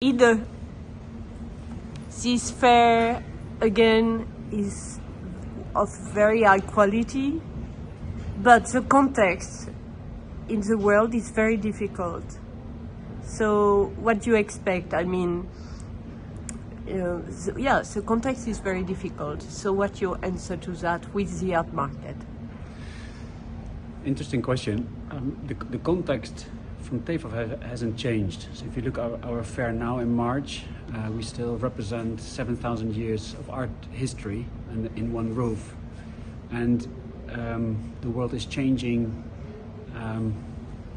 Hidde. This fair, again, is of very high quality, but the context in the world is very difficult. So what do you expect? I mean, the context is very difficult. So what's your answer to that with the art market? Interesting question. The context from Tefaf hasn't changed. So if you look at our fair now in March, we still represent 7,000 years of art history in one roof. And the world is changing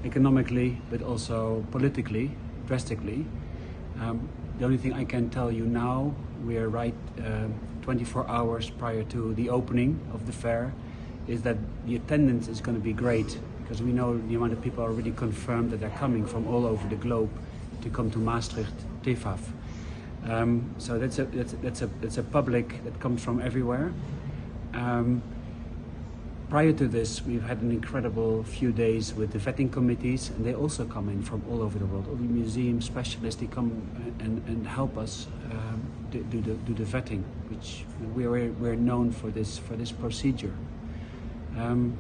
economically, but also politically, drastically. The only thing I can tell you now, we are right 24 hours prior to the opening of the fair, is that the attendance is going to be great, because we know the amount of people already confirmed that they're coming from all over the globe to come to Maastricht, Tefaf. So that's a public that comes from everywhere. Prior to this, we've had an incredible few days with the vetting committees, and they also come in from all over the world. All the museum specialists, they come and help us do the vetting, which we're known for this procedure.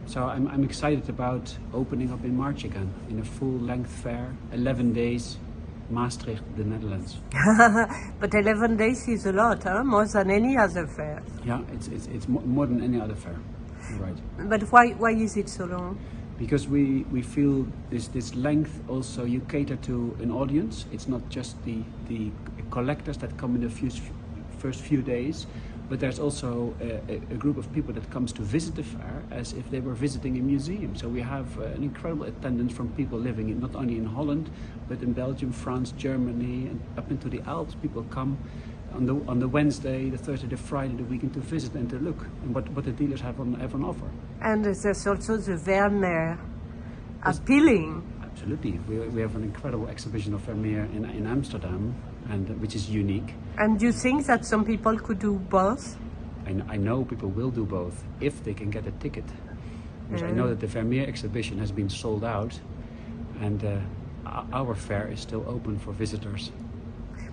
So I'm excited about opening up in March again in a full-length fair, 11 days, Maastricht, the Netherlands. But 11 days is a lot, huh? More than any other fair. Yeah, it's more than any other fair. You're right. But why is it so long? Because we feel this length also, you cater to an audience. It's not just the collectors that come in the first few days, but there's also a group of people that comes to visit the fair as if they were visiting a museum. So we have an incredible attendance from people living not only in Holland, but in Belgium, France, Germany, and up into the Alps. People come on the Wednesday, the Thursday, the Friday, the weekend to visit and to look and what the dealers have on offer. And there's also the Vermeer appealing. Absolutely. We have an incredible exhibition of Vermeer in Amsterdam, and which is unique. And do you think that some people could do both? I know people will do both if they can get a ticket. Because I know that the Vermeer exhibition has been sold out, and our fair is still open for visitors.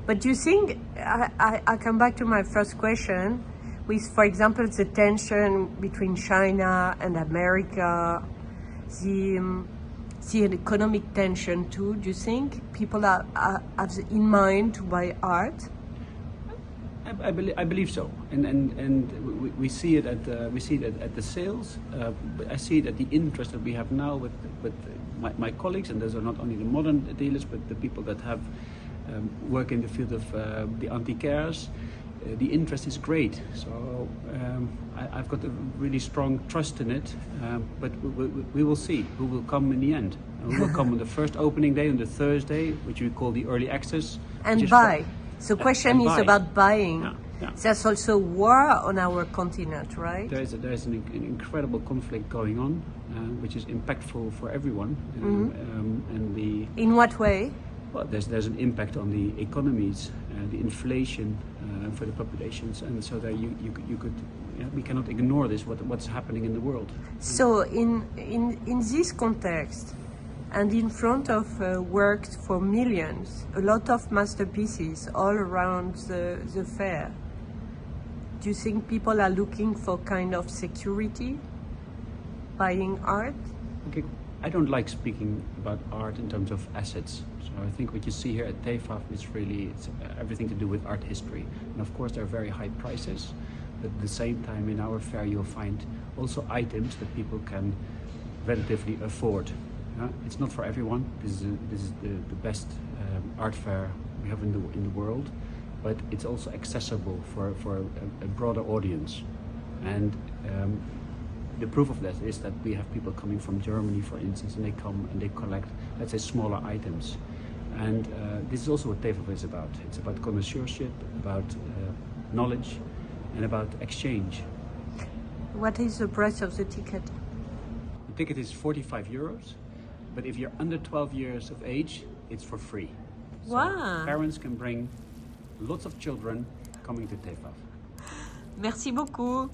But do you think, I come back to my first question, with, for example, the tension between China and America, the economic tension too, do you think people have in mind to buy art? I believe so, and we see it at the sales. I see it at the interest that we have now with my colleagues, and those are not only the modern dealers, but the people that have work in the field of the antiquaires. The interest is great, so I've got a really strong trust in it, but we will see who will come in the end. Who will come on the first opening day, on the Thursday, which we call the early access. And buy. The question is about buying. Yeah. There's also war on our continent, right? There is an incredible conflict going on, which is impactful for everyone. In what way? Well, there's an impact on the economies, the inflation for the populations, and so that we cannot ignore this. What's happening in the world. So in this context, and in front of works for millions, a lot of masterpieces all around the fair, do you think people are looking for kind of security buying art? Okay. I don't like speaking about art in terms of assets. So I think what you see here at Tefaf is really everything to do with art history. And of course there are very high prices, but at the same time in our fair you'll find also items that people can relatively afford. It's not for everyone. This is the best art fair we have in the world, but it's also accessible for a broader audience. And the proof of that is that we have people coming from Germany, for instance, and they come and they collect, let's say, smaller items. And this is also what Tefaf is about. It's about connoisseurship, about knowledge, and about exchange. What is the price of the ticket? The ticket is 45 euros, but if you're under 12 years of age, it's for free. So wow. Parents can bring lots of children coming to Tefaf. Merci beaucoup.